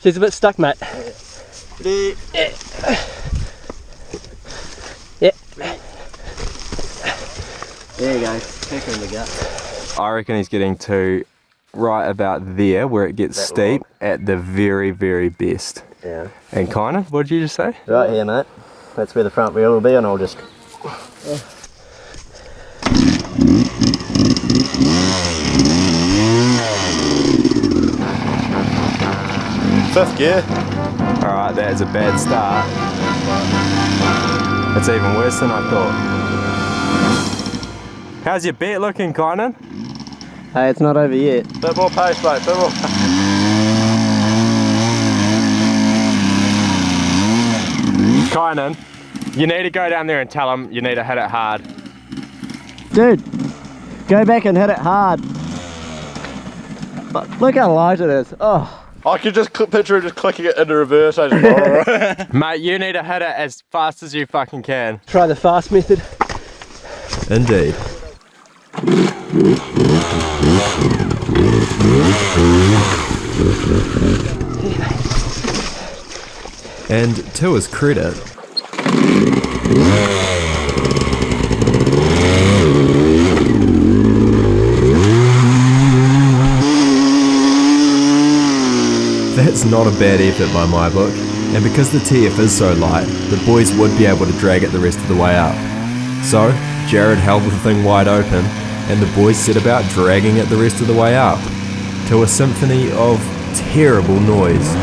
She's a bit stuck, mate. Yeah. Yeah. There you go. Kick her in the gut. I reckon he's getting to right about there where it gets steep at the very, very best. Yeah. And Kynan, what did you just say? Right here, mate. That's where the front wheel will be, and I'll just... Fifth gear. Alright, that is a bad start. It's even worse than I thought. How's your bet looking, Kynan? Hey, it's not over yet. Bit more pace, mate, bit more pace. Kynan, you need to go down there and tell him you need to hit it hard. Dude, go back and hit it hard. Look how light it is. Oh. I could just picture it just clicking it into reverse. I just, Mate, you need to hit it as fast as you fucking can. Try the fast method. Indeed. And to his credit, that's not a bad effort by my book, and because the TF is so light, the boys would be able to drag it the rest of the way up. So, Jarod held the thing wide open, and the boys set about dragging it the rest of the way up, to a symphony of terrible noise.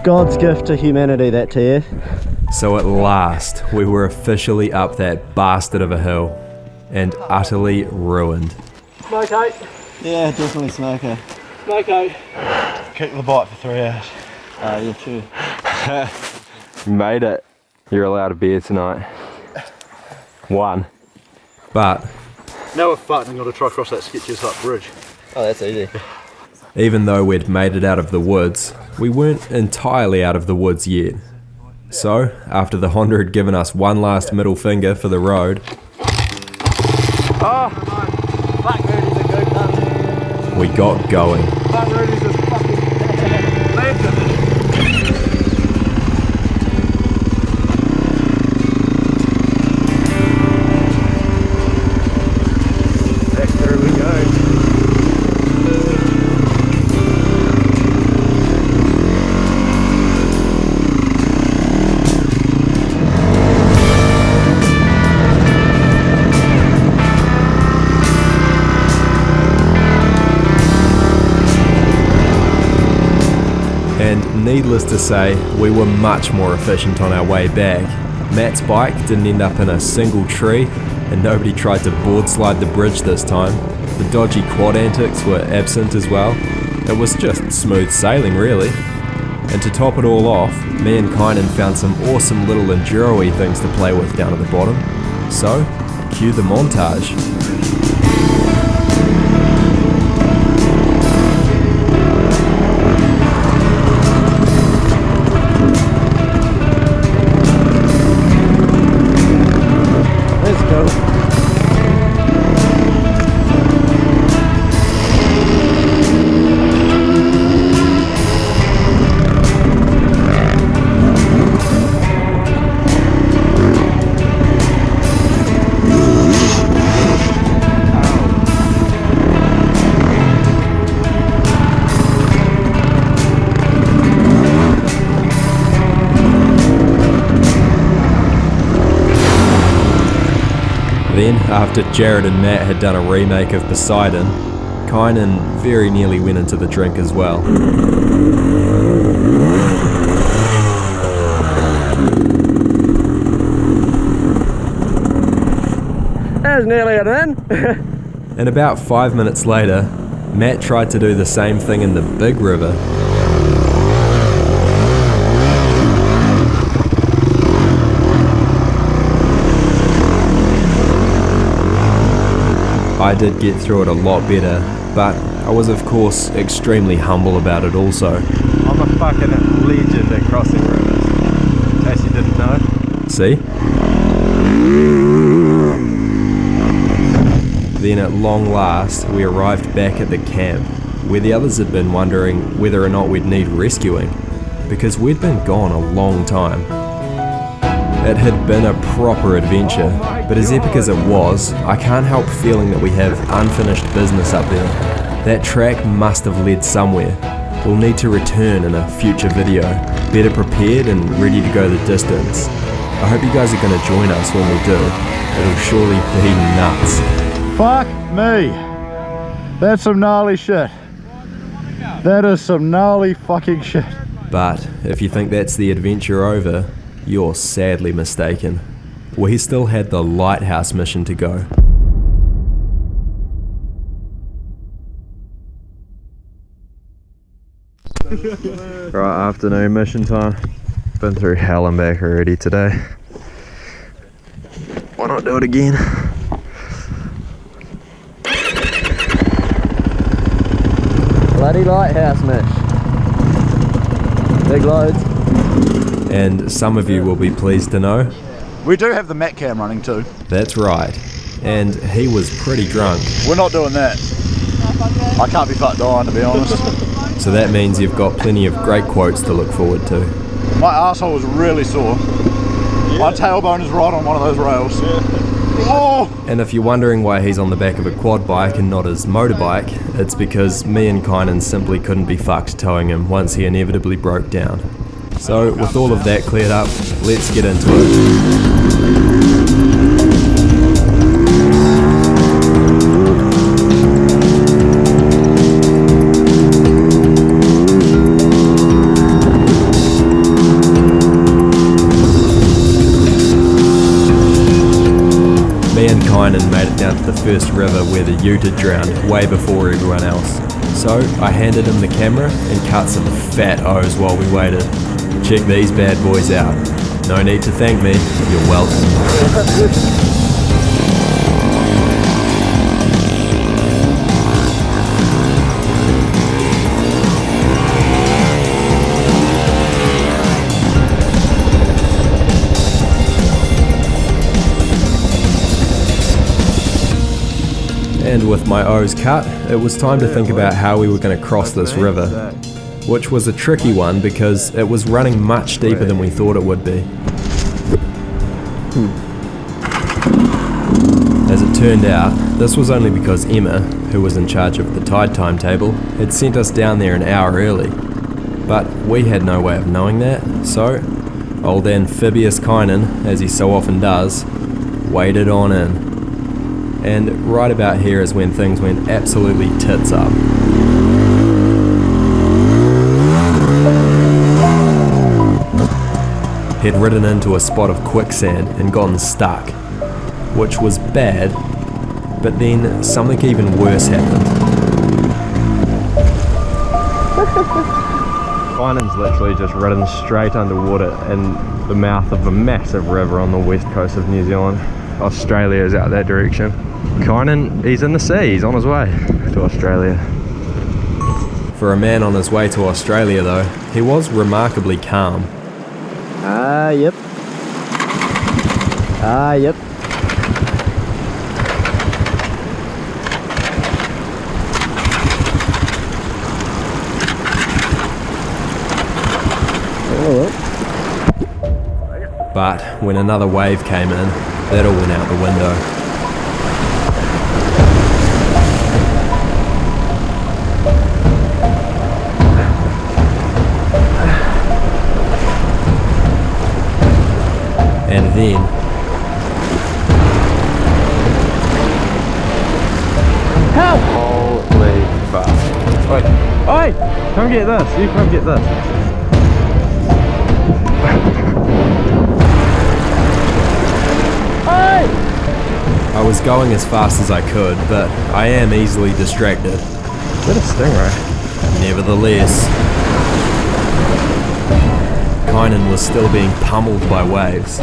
God's gift to humanity, that TF. So at last, we were officially up that bastard of a hill, and utterly ruined. Smoko. Yeah, definitely smoker. Smoko. kick the bike for 3 hours. Yeah, true. You made it. You're allowed a beer tonight. One. But Now we're fucked and got to try cross that sketches up bridge. Oh, that's easy. even though we'd made it out of the woods, we weren't entirely out of the woods yet. So, after the Honda had given us one last middle finger for the road, we got going. And needless to say, we were much more efficient on our way back. Matt's bike didn't end up in a single tree, and nobody tried to board slide the bridge this time. The dodgy quad antics were absent as well. It was just smooth sailing, really. And to top it all off, me and Kynan found some awesome little enduro-y things to play with down at the bottom. So, cue the montage. Then, after Jarod and Matt had done a remake of Poseidon, Kynan very nearly went into the drink as well. That was nearly an in. And about 5 minutes later, Matt tried to do the same thing in the big river. I did get through it a lot better, but I was of course extremely humble about it also. I'm a fucking legend at crossing rivers, in case you didn't know. See? Then at long last, we arrived back at the camp, where the others had been wondering whether or not we'd need rescuing, because we'd been gone a long time. It had been a proper adventure, but as epic as it was, I can't help feeling that we have unfinished business up there. That track must have led somewhere. We'll need to return in a future video, better prepared and ready to go the distance. I hope you guys are going to join us when we do. It'll surely be nuts. Fuck me. That's some gnarly shit. That is some gnarly fucking shit. But if you think that's the adventure over, you're sadly mistaken. We still had the lighthouse mission to go. Right, afternoon mission time. Been through hell and back already today. Why not do it again? Bloody lighthouse, Mitch. Big loads. And some of you will be pleased to know, We do have the Mac cam running too. that's right. And he was pretty drunk. We're not doing that. I can't be fucked on, to be honest. So that means you've got plenty of great quotes to look forward to. My asshole was really sore. My tailbone is right on one of those rails. Oh! And if you're wondering why he's on the back of a quad bike and not his motorbike, it's because me and Kynan simply couldn't be fucked towing him once he inevitably broke down. So with all of that cleared up, let's get into it. Kynan made it down to the first river where the ute had drowned way before everyone else. So I handed him the camera and cut some fat O's while we waited. Check these bad boys out. No need to thank me, you're welcome. And with my O's cut, it was time to think about how we were going to cross this river, which was a tricky one because it was running much deeper than we thought it would be. As it turned out, this was only because Emma, who was in charge of the tide timetable, had sent us down there an hour early. But we had no way of knowing that, so old amphibious Kynan, as he so often does, waded on in. And right about here is when things went absolutely tits up. He'd ridden into a spot of quicksand and gotten stuck, which was bad, but then something even worse happened. Kynan's literally just ridden straight underwater in the mouth of a massive river on the west coast of New Zealand. Australia is out that direction. Kynan, he's in the sea, he's on his way to Australia. For a man on his way to Australia though, he was remarkably calm. Yep. Yep. But when another wave came in, that all went out the window. And then Help! Holy fuck. Wait, oi! Come get this, you come get this. I was going as fast as I could, but I am easily distracted. Is that a stingray? Nevertheless, Kynan was still being pummeled by waves,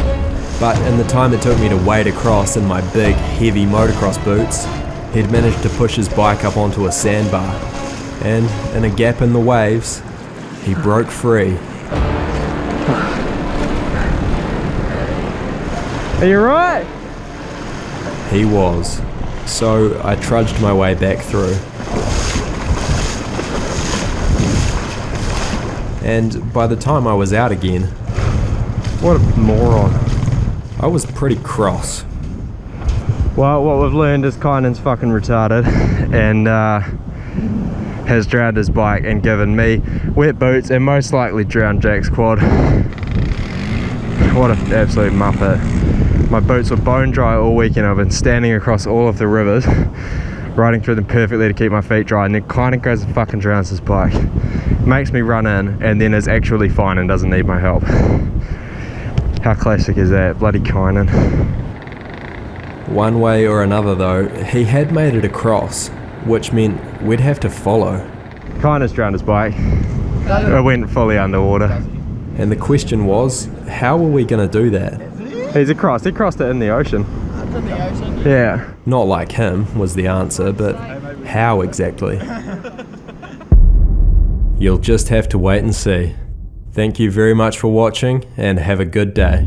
but in the time it took me to wade across in my big, heavy motocross boots, he'd managed to push his bike up onto a sandbar, and in a gap in the waves, he broke free. Are you right? He was, so I trudged my way back through. And by the time I was out again, What a moron. I was pretty cross. Well, what we've learned is Kynan's fucking retarded and has drowned his bike and given me wet boots and most likely drowned Jack's quad. What an absolute muppet. My boots were bone dry all weekend. I've been standing across all of the rivers, riding through them perfectly to keep my feet dry, and then Kynan goes and fucking drowns his bike. Makes me run in and then is actually fine and doesn't need my help. How classic is that? Bloody Kynan. One way or another though, he had made it across, which meant we'd have to follow. Kynan's drowned his bike. It went fully underwater. And the question was, how were we going to do that? He's across. He crossed it in the ocean. In the ocean? Yeah. Not like him was the answer, but how exactly? You'll just have to wait and see. Thank you very much for watching and have a good day.